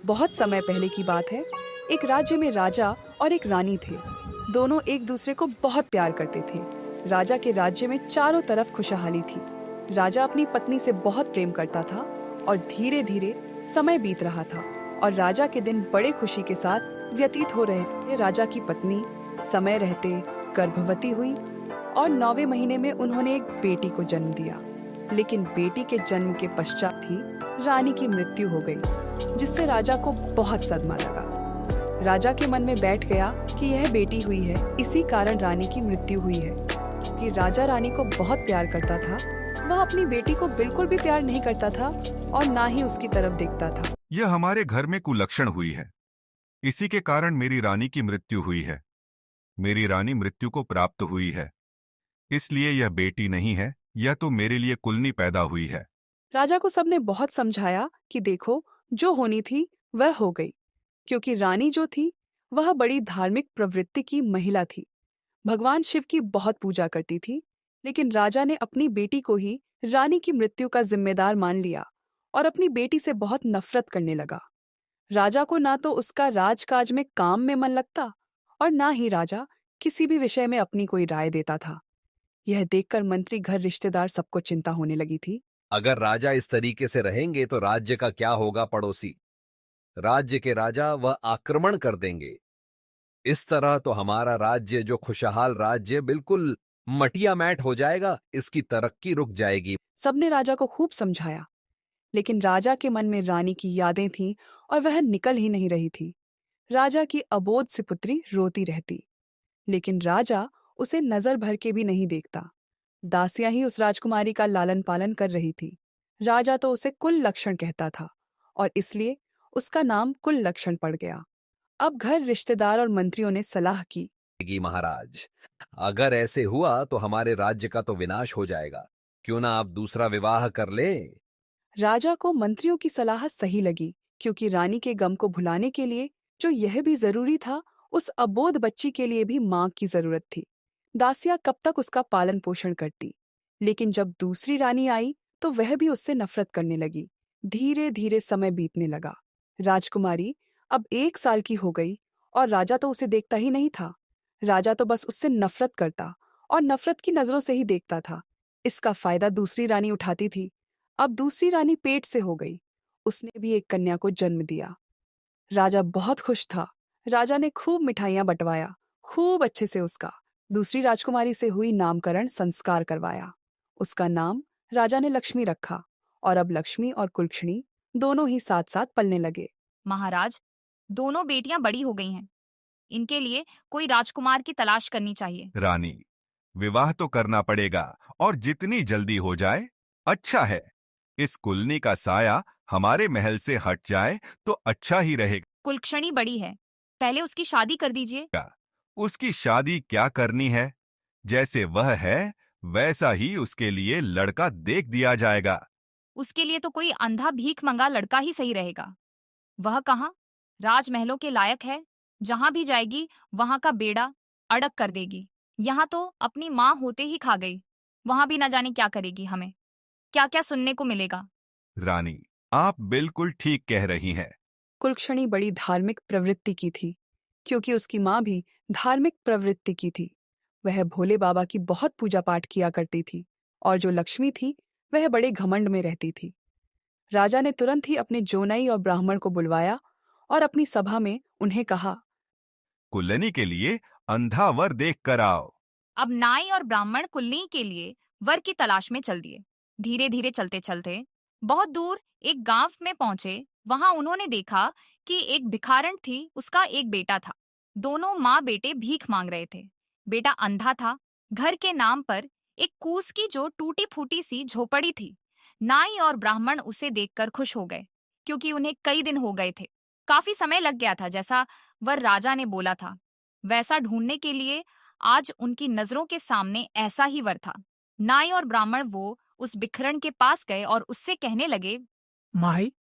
बहुत समय पहले की बात है। एक राज्य में राजा और एक रानी थे। दोनों एक दूसरे को बहुत प्यार करते थे। राजा के राज्य में चारों तरफ खुशहाली थी। राजा अपनी पत्नी से बहुत प्रेम करता था और धीरे धीरे समय बीत रहा था और राजा के दिन बड़े खुशी के साथ व्यतीत हो रहे थे। राजा की पत्नी समय रहते गर्भवती हुई और 9वें महीने में उन्होंने एक बेटी को जन्म दिया। लेकिन बेटी के जन्म के पश्चात ही रानी की मृत्यु हो गई, जिससे राजा को बहुत सदमा लगा। राजा के मन में बैठ गया कि यह बेटी हुई है, इसी कारण रानी की मृत्यु हुई है। क्योंकि राजा रानी को बहुत प्यार करता था, वह अपनी बेटी को बिल्कुल भी प्यार नहीं करता था और ना ही उसकी तरफ देखता था। यह हमारे घर में कुलक्षण हुई है। इसी के कारण मेरी रानी की मृत्यु हुई है। मेरी रानी मृत्यु को प्राप्त हुई है, इसलिए यह बेटी नहीं है, यह तो मेरे लिए कुलनी पैदा हुई है। राजा को सबने बहुत समझाया कि देखो, जो होनी थी वह हो गई। क्योंकि रानी जो थी वह बड़ी धार्मिक प्रवृत्ति की महिला थी, भगवान शिव की बहुत पूजा करती थी। लेकिन राजा ने अपनी बेटी को ही रानी की मृत्यु का जिम्मेदार मान लिया और अपनी बेटी से बहुत नफरत करने लगा। राजा को ना तो उसका राजकाज में काम में मन लगता और ना ही राजा किसी भी विषय में अपनी कोई राय देता था। यह देखकर मंत्री, घर, रिश्तेदार सबको चिंता होने लगी थी। अगर राजा इस तरीके से रहेंगे तो राज्य का क्या होगा पड़ोसी? राज्य के राजा वह आक्रमण कर देंगे। इस तरह तो हमारा राज्य, जो खुशहाल राज्य, बिल्कुल मटिया मैट हो जाएगा, इसकी तरक्की रुक जाएगी। सबने राजा को खूब समझाया, लेकिन राजा के मन में रानी की यादें थीं और वह निकल ही नहीं रही थी। राजा की अबोध सी पुत्री रोती रहती, लेकिन राजा उसे नजर भर के भी नहीं देखता। दासियां ही उस राजकुमारी का लालन पालन कर रही थी। राजा तो उसे कुल लक्षण कहता था और इसलिए उसका नाम कुल लक्षण पड़ गया। अब घर, रिश्तेदार और मंत्रियों ने सलाह की। महाराज, अगर ऐसे हुआ तो हमारे राज्य का तो विनाश हो जाएगा। क्यों ना आप दूसरा विवाह कर ले? राजा को मंत्रियों की सलाह सही लगी, क्योंकि रानी के गम को भुलाने के लिए जो यह भी जरूरी था, उस अबोध बच्ची के लिए भी मां की जरूरत थी। दासियां कब तक उसका पालन पोषण करती, लेकिन जब दूसरी रानी आई तो वह भी उससे नफरत करने लगी। धीरे धीरे समय बीतने लगा। राजकुमारी अब 1 साल की हो गई और राजा तो उसे देखता ही नहीं था। राजा तो बस उससे नफरत करता और नफरत की नजरों से ही देखता था। इसका फायदा दूसरी रानी उठाती थी। अब दूसरी रानी पेट से हो गई। उसने भी एक कन्या को जन्म दिया। राजा बहुत खुश था। राजा ने खूब मिठाइयां बंटवाया, खूब अच्छे से उसका दूसरी राजकुमारी से हुई नामकरण संस्कार करवाया। उसका नाम राजा ने लक्ष्मी रखा और अब लक्ष्मी और कुलक्षणी दोनों ही साथ साथ पलने लगे। महाराज, दोनों बेटियां बड़ी हो गई हैं। इनके लिए कोई राजकुमार की तलाश करनी चाहिए। रानी, विवाह तो करना पड़ेगा और जितनी जल्दी हो जाए अच्छा है। इस कुलनी का साया हमारे महल से हट जाए तो अच्छा ही रहेगा। कुलक्षणी बड़ी है, पहले उसकी शादी कर दीजिए। उसकी शादी क्या करनी है? जैसे वह है वैसा ही उसके लिए लड़का देख दिया जाएगा। उसके लिए तो कोई अंधा भीख मंगा लड़का ही सही रहेगा। वह कहाँ राजमहलों के लायक है। जहां भी जाएगी वहां का बेड़ा अड़क कर देगी। यहाँ तो अपनी माँ होते ही खा गई, वहां भी न जाने क्या करेगी। हमें क्या क्या सुनने को मिलेगा। रानी, आप बिल्कुल ठीक कह रही हैं। कुलक्षणी बड़ी धार्मिक प्रवृत्ति की थी, क्योंकि उसकी माँ भी धार्मिक प्रवृत्ति की थी। वह भोले बाबा की बहुत पूजा पाठ किया करती थी और जो लक्ष्मी थी वह बड़े घमंड में रहती थी। राजा ने तुरंत ही अपने जोनई और ब्राह्मण को बुलवाया और अपनी सभा में उन्हें कहा, कुल्लनी के लिए अंधा वर देख कर आओ। अब नाई और ब्राह्मण कुलनी के लिए वर की तलाश में चल दिए। धीरे धीरे चलते चलते बहुत दूर एक गांव में पहुंचे। वहां उन्होंने देखा कि एक भिखारन थी, उसका एक बेटा था। दोनों माँ बेटे भीख मांग रहे थे। बेटा अंधा था। घर के नाम पर एक कूस की जो टूटी फूटी सी झोपड़ी थी। नाई और ब्राह्मण उसे देखकर खुश हो गए, क्योंकि उन्हें कई दिन हो गए थे। काफी समय लग गया था, जैसा वर राजा ने बोला था वैसा ढूंढने के लिए। आज उनकी नजरों के सामने ऐसा ही वर था। नाई और ब्राह्मण वो उस बिखरन के पास गए और उससे कहने लगे, माई,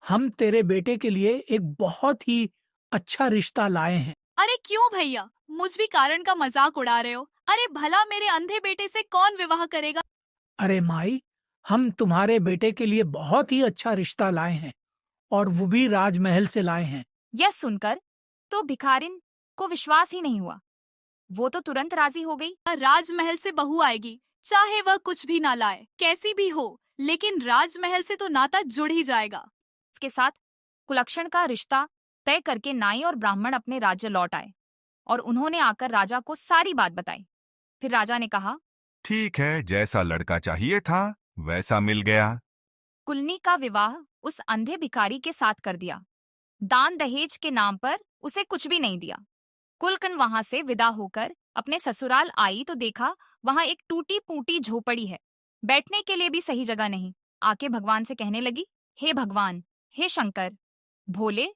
हम तेरे बेटे के लिए एक बहुत ही अच्छा रिश्ता लाए हैं। अरे क्यों भैया, मुझ भी कारण का मजाक उड़ा रहे हो? अरे भला मेरे अंधे बेटे से कौन विवाह करेगा? अरे माई, हम तुम्हारे बेटे के लिए बहुत ही अच्छा रिश्ता लाए हैं और वो भी राजमहल से लाए हैं। यह सुनकर तो भिखारिन को विश्वास ही नहीं हुआ। वो तो तुरंत राजी हो गई। राजमहल से बहू आएगी, चाहे वह कुछ भी ना लाए, कैसी भी हो, लेकिन राजमहल से तो नाता जुड़ ही जाएगा। इसके साथ कुलक्षण का रिश्ता तय करके नाई और ब्राह्मण अपने राज्य लौट आए और उन्होंने आकर राजा को सारी बात बताई। फिर राजा ने कहा, ठीक है, जैसा लड़का चाहिए था वैसा मिल गया। कुलनी का विवाह उस अंधे भिखारी के साथ कर दिया। दान दहेज के नाम पर उसे कुछ भी नहीं दिया। कुलकर्ण वहां से विदा होकर अपने ससुराल आई तो देखा वहां एक टूटी फूटी झोपड़ी है, बैठने के लिए भी सही जगह नहीं। आके भगवान से कहने लगी, हे भगवान, हे शंकर, भोले,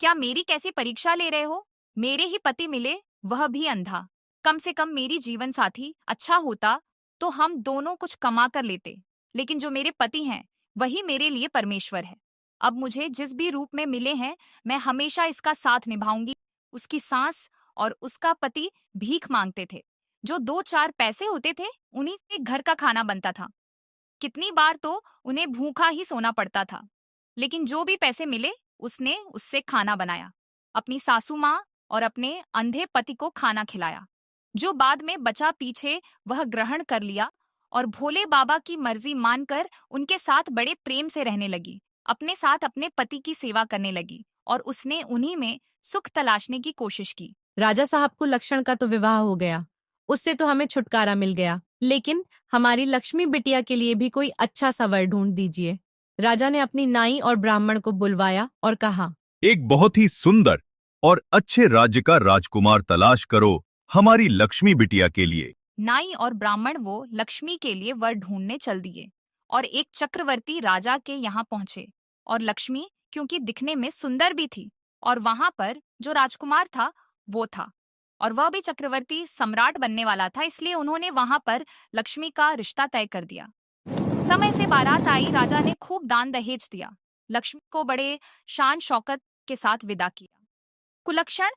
क्या मेरी कैसी परीक्षा ले रहे हो? मेरे ही पति मिले, वह भी अंधा। कम से कम मेरी जीवन साथी अच्छा होता तो हम दोनों कुछ कमा कर लेते, लेकिन जो मेरे पति हैं वही मेरे लिए परमेश्वर है। अब मुझे जिस भी रूप में मिले हैं मैं हमेशा इसका साथ निभाऊंगी। उसकी सास और उसका पति भीख मांगते थे। जो 2-4 पैसे होते थे उन्हीं से घर का खाना बनता था। कितनी बार तो उन्हें भूखा ही सोना पड़ता था, लेकिन जो भी पैसे मिले उसने उससे खाना बनाया, अपनी सासू माँ और अपने अंधे पति को खाना खिलाया। जो बाद में बचा पीछे वह ग्रहण कर लिया और भोले बाबा की मर्जी मानकर उनके साथ बड़े प्रेम से रहने लगी। अपने साथ अपने पति की सेवा करने लगी और उसने उन्हीं में सुख तलाशने की कोशिश की। राजा साहब को लक्षण का तो विवाह हो गया, उससे तो हमें छुटकारा मिल गया, लेकिन हमारी लक्ष्मी बिटिया के लिए भी कोई अच्छा सा वर ढूंढ दीजिए। राजा ने अपनी नाई और ब्राह्मण को बुलवाया और कहा, एक बहुत ही सुंदर और अच्छे राज्य का राजकुमार तलाश करो हमारी लक्ष्मी बिटिया के लिए। नाई और ब्राह्मण वो लक्ष्मी के लिए वर ढूंढने चल दिए और एक चक्रवर्ती राजा के यहाँ पहुंचे। और लक्ष्मी क्योंकि दिखने में सुंदर भी थी और वहां पर जो राजकुमार था वो था और वह भी चक्रवर्ती सम्राट बनने वाला था, इसलिए उन्होंने वहां पर लक्ष्मी का रिश्ता तय कर दिया। समय से बारात आई, राजा ने खूब दान दहेज दिया, लक्ष्मी को बड़े शान शौकत के साथ विदा किया। कुलक्षण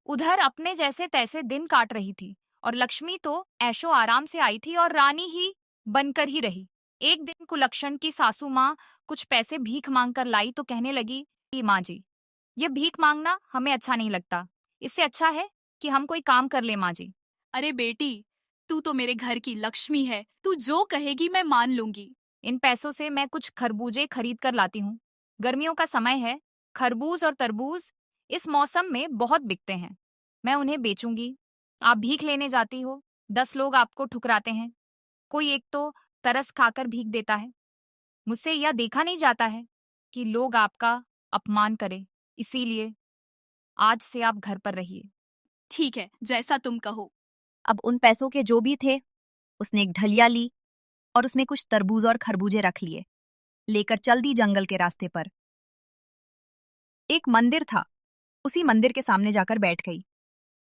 उधर अपने जैसे तैसे दिन काट रही थी और लक्ष्मी तो ऐशो आराम से आई थी और रानी ही बनकर ही रही। एक दिन कुलक्षण की सासू माँ कुछ पैसे भीख मांगकर लाई तो कहने लगी कि माँ जी, ये भीख मांगना हमें अच्छा नहीं लगता, इससे अच्छा है कि हम कोई काम कर ले माँ जी। अरे बेटी, तू तो मेरे घर की लक्ष्मी है, तू जो कहेगी मैं मान लूंगी। इन पैसों से मैं कुछ खरबूजे खरीद कर लाती हूँ। गर्मियों का समय है, खरबूज और तरबूज इस मौसम में बहुत बिकते हैं, मैं उन्हें बेचूंगी। आप भीख लेने जाती हो, 10 लोग आपको ठुकराते हैं, कोई एक तो तरस खाकर भीख देता है। मुझसे यह देखा नहीं जाता है कि लोग आपका अपमान करें, इसीलिए आज से आप घर पर रहिए। ठीक है, जैसा तुम कहो। अब उन पैसों के जो भी थे उसने एक ढलिया ली और उसमें कुछ तरबूज और खरबूजे रख लिए, लेकर चल दी जंगल के रास्ते पर। एक मंदिर था, उसी मंदिर के सामने जाकर बैठ गई।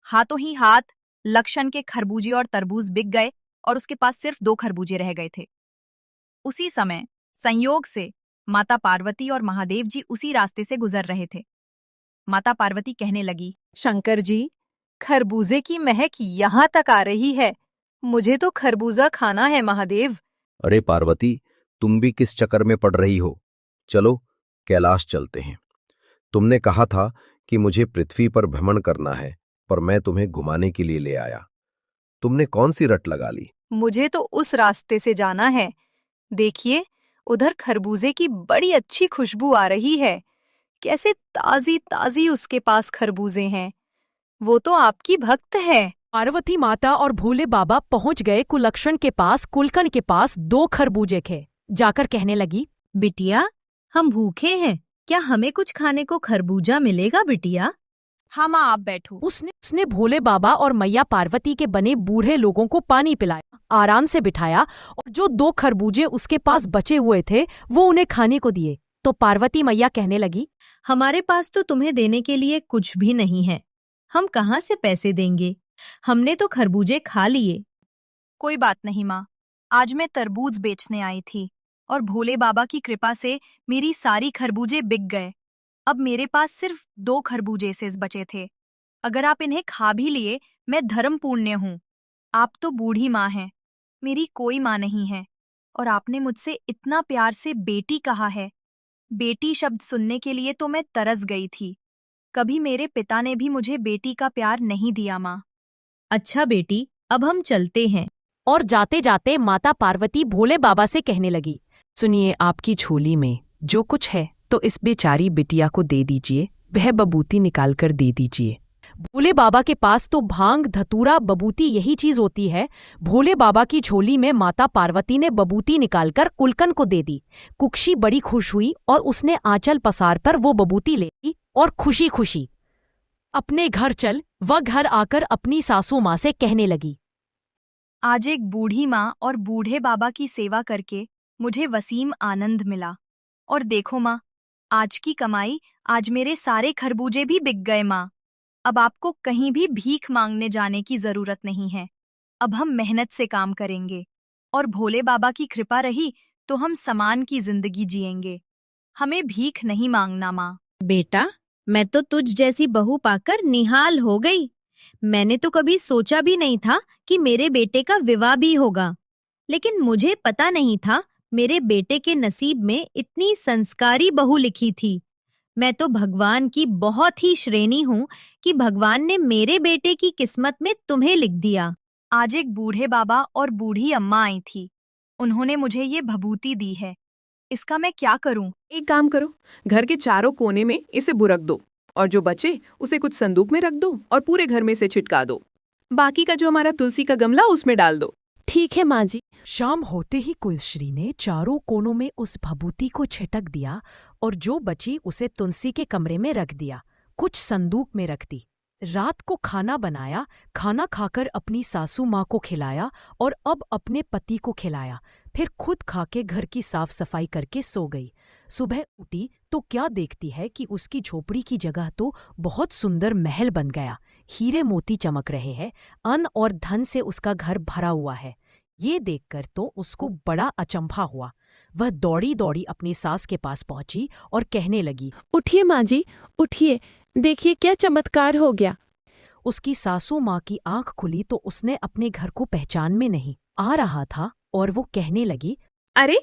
हाथों ही हाथ लक्षण के खरबूजे और तरबूज बिक गए और उसके पास सिर्फ 2 खरबूजे रह गए थे। उसी समय संयोग से माता पार्वती और महादेव जी उसी रास्ते से गुजर रहे थे। माता पार्वती कहने लगी, शंकर जी, खरबूजे की महक यहाँ तक आ रही है, मुझे तो खरबूजा खाना है महादेव। अरे पार्वती, तुम भी किस चक्कर में पड़ रही हो? चलो कैलाश चलते हैं। तुमने कहा था कि मुझे पृथ्वी पर भ्रमण करना है, पर मैं तुम्हें घुमाने के लिए ले आया। तुमने कौन सी रट लगा ली? मुझे तो उस रास्ते से जाना है। देखिए, उधर खरबूजे की बड़ी अच्छी खुशबू आ रही है। कैसे ताजी ताजी उसके पास खरबूजे हैं। वो तो आपकी भक्त है। पार्वती माता और भोले बाबा पहुंच गए कुलक्षण के पास। कुलकर्ण के पास 2 खरबूजे थे। जाकर कहने लगी, बिटिया, हम भूखे हैं, क्या हमें कुछ खाने को खरबूजा मिलेगा बिटिया? हाँ माँ, आप बैठो। उसने भोले बाबा और मैया पार्वती के बने बूढ़े लोगों को पानी पिलाया, आराम से बिठाया और जो 2 खरबूजे उसके पास बचे हुए थे वो उन्हें खाने को दिए। तो पार्वती मैया कहने लगी, हमारे पास तो तुम्हें देने के लिए कुछ भी नहीं है, हम कहाँ से पैसे देंगे? हमने तो खरबूजे खा लिए। कोई बात नहीं माँ, आज मैं तरबूज बेचने आई थी और भोले बाबा की कृपा से मेरी सारी खरबूजे बिक गए। अब मेरे पास सिर्फ 2 खरबूजे शेष बचे थे। अगर आप इन्हें खा भी लिए, मैं धर्म पुण्य हूँ। आप तो बूढ़ी माँ हैं, मेरी कोई माँ नहीं है और आपने मुझसे इतना प्यार से बेटी कहा है। बेटी शब्द सुनने के लिए तो मैं तरस गई थी। कभी मेरे पिता ने भी मुझे बेटी का प्यार नहीं दिया माँ। अच्छा बेटी, अब हम चलते हैं। और जाते जाते माता पार्वती भोले बाबा से कहने लगी, सुनिए, आपकी झोली में जो कुछ है तो इस बेचारी बिटिया को दे दीजिए, वह बबूती निकाल कर दे दीजिए। भोले बाबा के पास तो भांग, धतूरा, बबूती यही चीज होती है। भोले बाबा की झोली में माता पार्वती ने बबूती निकालकर कुलकन को दे दी। कुक्षी बड़ी खुश हुई और उसने आंचल पसार पर वो बबूती ले ली और खुशी खुशी अपने घर चल वह घर आकर अपनी सासू माँ से कहने लगी, आज एक बूढ़ी माँ और बूढ़े बाबा की सेवा करके मुझे वसीम आनंद मिला। और देखो माँ, आज की कमाई, आज मेरे सारे खरबूजे भी बिक गए माँ। अब आपको कहीं भी भीख मांगने जाने की जरूरत नहीं है। अब हम मेहनत से काम करेंगे और भोले बाबा की कृपा रही तो हम समान की जिंदगी जिएंगे। हमें भीख नहीं मांगना माँ। बेटा, मैं तो तुझ जैसी बहू पाकर निहाल हो गई। मैंने तो कभी सोचा भी नहीं था कि मेरे बेटे का विवाह भी होगा, लेकिन मुझे पता नहीं था मेरे बेटे के नसीब में इतनी संस्कारी बहू लिखी थी। मैं तो भगवान की बहुत ही श्रेणी हूँ कि भगवान ने मेरे बेटे की किस्मत में तुम्हें लिख दिया। आज एक बूढ़े बाबा और बूढ़ी अम्मा आई थी। उन्होंने मुझे ये भभूति दी है। इसका मैं क्या करूं? एक काम करो, घर के चारों कोने में इसे बुरक दो और जो बचे उसे कुछ संदूक में रख दो और पूरे घर में से छिटका दो। बाकी का जो हमारा तुलसी का गमला उसमें डाल दो। ठीक है माँ जी। शाम होते ही कुलश्री ने चारों कोनों में उस भभूति को छिटक दिया और जो बची उसे तुलसी के कमरे में रख दिया, कुछ संदूक में रख दी। रात को खाना बनाया, खाना खाकर अपनी सासू माँ को खिलाया और अब अपने पति को खिलाया। फिर खुद खाके घर की साफ सफाई करके सो गई। सुबह उठी तो क्या देखती है कि उसकी झोपड़ी की जगह तो बहुत सुंदर महल बन गया। हीरे मोती चमक रहे हैं, अन्न और धन से उसका घर भरा हुआ है। ये देखकर तो उसको बड़ा अचंभा हुआ। वह दौड़ी दौड़ी अपनी सास के पास पहुंची और कहने लगी, उठिए माँ जी, उठिए, देखिए क्या चमत्कार हो गया। उसकी सासू माँ की आंख खुली तो उसने अपने घर को पहचान में नहीं आ रहा था और वो कहने लगी, अरे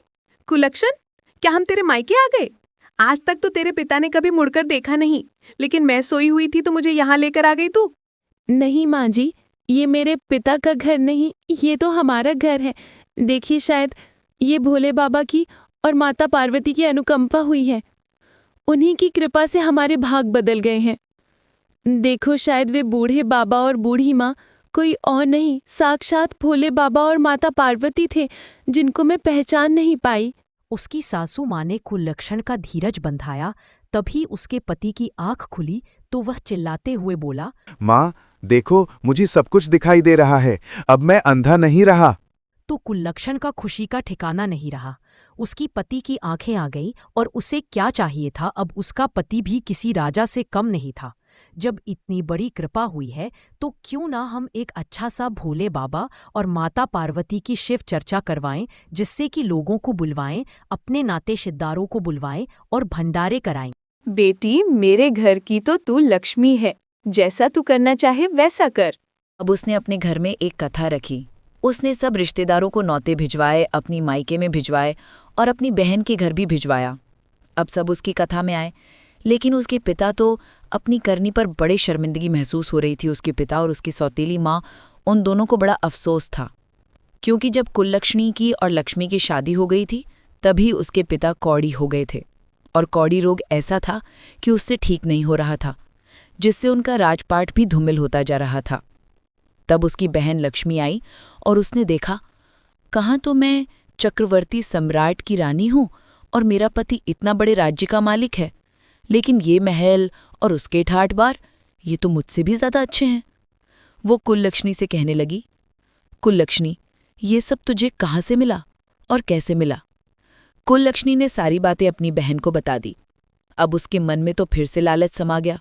कुलक्षण, क्या हम तेरे मायके आ गए? आज तक तो तेरे पिता ने कभी मुड़कर देखा नहीं, लेकिन मैं सोई हुई थी तो मुझे यहाँ लेकर आ गई तू। नहीं माँ जी, ये मेरे पिता का घर नहीं, ये तो हमारा घर है। देखिए, शायद ये भोले बाबा की और माता पार्वती की अनुकंपा हुई है। उन्हीं की कृपा से हमारे भाग बदल गए हैं। देखो, शायद वे बूढ़े बाबा और बूढ़ी माँ कोई और नहीं, साक्षात भोले बाबा और माता पार्वती थे, जिनको मैं पहचान नहीं पाई। उसकी सासू माँ ने कुलक्षण का धीरज बंधाया। तभी उसके पति की आंख खुली तो वह चिल्लाते हुए बोला, माँ देखो, मुझे सब कुछ दिखाई दे रहा है, अब मैं अंधा नहीं रहा। तो कुलक्षण का खुशी का ठिकाना नहीं रहा। उसकी पति की आंखें आ गईं और उसे क्या चाहिए था, अब उसका पति भी किसी राजा से कम नहीं था। जब इतनी बड़ी कृपा हुई है तो क्यों ना हम एक अच्छा सा भोले बाबा और माता पार्वती की शिव चर्चा करवाएं, जिससे कि लोगों को बुलवाएं, अपने नाते शिद्दारों को बुलवाएं और भंडारे कराएं। बेटी, मेरे घर की तो तू लक्ष्मी है, जैसा तू करना चाहे वैसा कर। अब उसने अपने घर में एक कथा रखी। उसने सब रिश्तेदारों को नौते भिजवाए, अपनी मायके में भिजवाए और अपनी बहन के घर भी भिजवाया। अब सब उसकी कथा में आए, लेकिन उसके पिता तो अपनी करनी पर बड़े शर्मिंदगी महसूस हो रही थी। उसके पिता और उसकी सौतेली माँ, उन दोनों को बड़ा अफसोस था, क्योंकि जब कुललक्ष्मी की और लक्ष्मी की शादी हो गई थी तभी उसके पिता कौड़ी हो गए थे। और कौड़ी रोग ऐसा था कि उससे ठीक नहीं हो रहा था, जिससे उनका राजपाट भी धूमिल होता जा रहा था। तब उसकी बहन लक्ष्मी आई और उसने देखा, कहाँ तो मैं चक्रवर्ती सम्राट की रानी हूँ और मेरा पति इतना बड़े राज्य का मालिक है, लेकिन ये महल और उसके ठाट बार, ये तो मुझसे भी ज्यादा अच्छे हैं। वो कुललक्ष्मी से कहने लगी, कुललक्ष्मी, ये सब तुझे कहाँ से मिला और कैसे मिला? कुललक्ष्मी ने सारी बातें अपनी बहन को बता दी। अब उसके मन में तो फिर से लालच समा गया।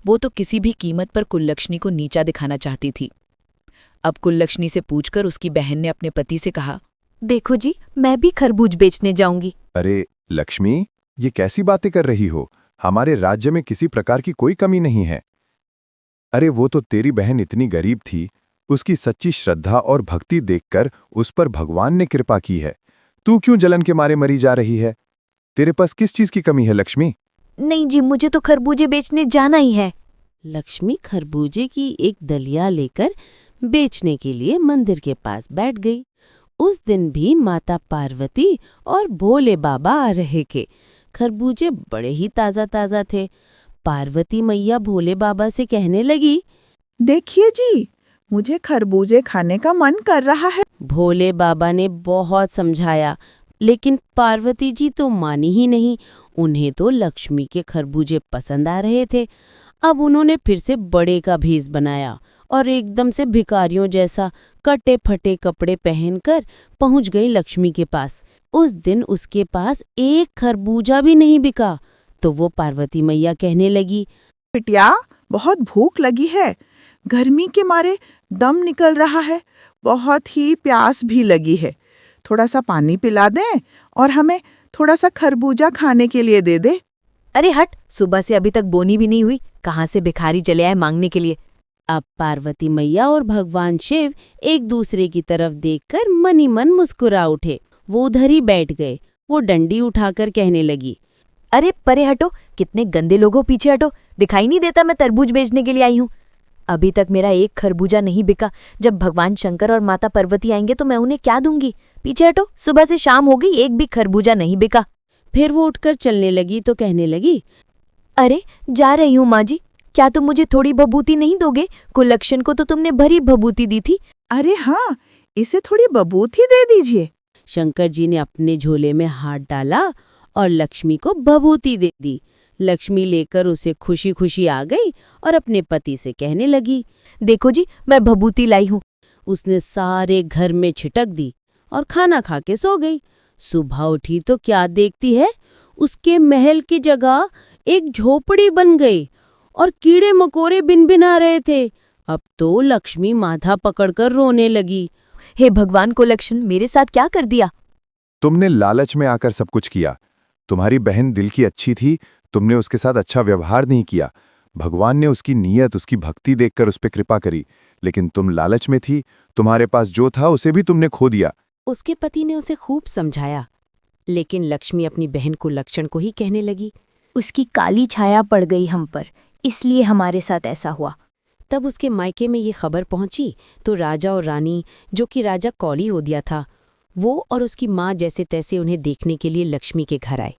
वो तो किसी भी कीमत पर कुललक्ष्मी को नीचा दिखाना चाहती थी। अब कुललक्ष्मी से पूछकर उसकी बहन ने अपने पति से कहा, देखो जी, मैं भी खरबूज बेचने जाऊंगी। अरे लक्ष्मी, ये कैसी बातें कर रही हो? हमारे राज्य में किसी प्रकार की कोई कमी नहीं है। अरे वो तो तेरी बहन इतनी गरीब थी, उसकी सच्ची श्रद्धा और भक्ति देखकर उस पर भगवान ने कृपा की है। तू क्यों जलन के मारे मरी जा रही है? तेरे पास किस चीज की कमी है लक्ष्मी? नहीं जी, मुझे तो खरबूजे बेचने जाना ही है। लक्ष्मी खरबूजे की एक दलिया लेकर बेचने के लिए मंदिर के पास बैठ गई। उस दिन भी माता पार्वती और भोले बाबा आ रहे थे। खरबूजे बड़े ही ताजा ताजा थे। पार्वती मैया भोले बाबा से कहने लगी, देखिए जी, मुझे खरबूजे खाने का मन कर रहा है। भोले बाबा ने बहुत समझाया, लेकिन पार्वती जी तो मानी ही नहीं। उन्हें तो लक्ष्मी के खरबूजे पसंद आ रहे थे। अब उन्होंने फिर से बड़े का भेष बनाया और एकदम से भिखारियों जैसा कटे फटे कपड़े पहनकर पहुंच गई लक्ष्मी के पास। उस दिन उसके पास एक खरबूजा भी नहीं बिका। तो वो पार्वती मैया कहने लगी, बिटिया, बहुत भूख लगी है, गर्मी के मारे दम निकल रहा है, बहुत ही प्यास भी लगी है। थोड़ा सा पानी पिला दें और हमें थोड़ा सा खरबूजा खाने के लिए दे दे। अरे हट, सुबह से अभी तक बोनी भी नहीं हुई, कहाँ से भिखारी चले आए मांगने के लिए। अब पार्वती मैया और भगवान शिव एक दूसरे की तरफ देखकर मनी मन मुस्कुरा उठे। वो उधर ही बैठ गए। वो डंडी उठाकर कहने लगी, अरे परे हटो, कितने गंदे लोगों, पीछे हटो, दिखाई नहीं देता मैं तरबूज बेचने के लिए आई हूँ। अभी तक मेरा एक खरबूजा नहीं बिका। जब भगवान शंकर और माता पार्वती आएंगे तो मैं उन्हें क्या दूंगी। पीछे हटो, सुबह से शाम हो गई, एक भी खरबूजा नहीं बिका। फिर वो उठकर चलने लगी तो कहने लगी, अरे जा रही हूँ माँ जी, क्या तुम मुझे थोड़ी भभूति नहीं दोगे? कुलक्षण को तो तुमने भरी भभूति दी थी। अरे हाँ, इसे थोड़ी भभूति दे दीजिए। शंकर जी ने अपने झोले में हाथ डाला और लक्ष्मी को भभूति दे दी। लक्ष्मी लेकर उसे खुशी खुशी आ गई और अपने पति से कहने लगी, देखो जी, मैं भभूति लाई हूँ। उसने सारे घर में छिटक दी और खाना खा के सो गई। सुबह उठी तो क्या देखती है, उसके महल की जगह एक झोपड़ी बन गई और कीड़े मकोड़े भिनभिना रहे थे। अब तो लक्ष्मी माथा पकड़कर रोने लगी। हे भगवान, कुलक्षण मेरे साथ क्या कर दिया? तुमने लालच में आकर सब कुछ किया। तुम्हारी बहन दिल की अच्छी थी, तुमने उसके साथ अच्छा व्यवहार नहीं किया। भगवान ने उसकी नीयत, उसकी भक्ति देखकर उस पर कृपा करी, लेकिन तुम लालच में थी। तुम्हारे पास जो था उसे भी तुमने खो दिया। उसके पति ने उसे खूब समझाया, लेकिन लक्ष्मी अपनी बहन कुलक्षण को ही कहने लगी, उसकी काली छाया पड़ गई हम पर, इसलिए हमारे साथ ऐसा हुआ। तब उसके मायके में ये खबर पहुंची तो राजा और रानी, जो कि राजा कौली हो दिया था, वो और उसकी माँ जैसे तैसे उन्हें देखने के लिए लक्ष्मी के घर आए।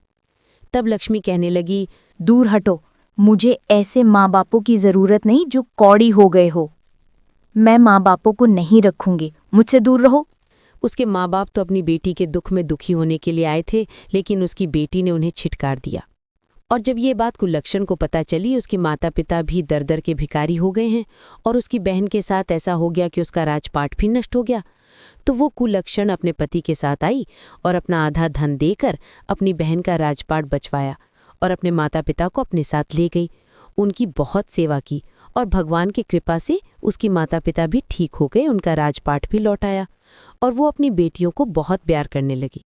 तब लक्ष्मी कहने लगी, दूर हटो, मुझे ऐसे माँ बापों की जरूरत नहीं जो कौड़ी हो गए हो। मैं माँ बापों को नहीं रखूंगी, मुझसे दूर रहो। उसके माँ बाप तो अपनी बेटी के दुख में दुखी होने के लिए आए थे, लेकिन उसकी बेटी ने उन्हें छिटकार दिया। और जब ये बात कुलक्षण को पता चली, उसके माता पिता भी दर दर के भिखारी हो गए हैं और उसकी बहन के साथ ऐसा हो गया कि उसका राजपाट भी नष्ट हो गया। तो वो कुलक्षण अपने पति के साथ आई और अपना आधा धन देकर अपनी बहन का राजपाट बचवाया और अपने माता पिता को अपने साथ ले गई। उनकी बहुत सेवा की और भगवान की कृपा से उसकी माता पिता भी ठीक हो गए, उनका राजपाट भी लौट आया और वो अपनी बेटियों को बहुत प्यार करने लगी।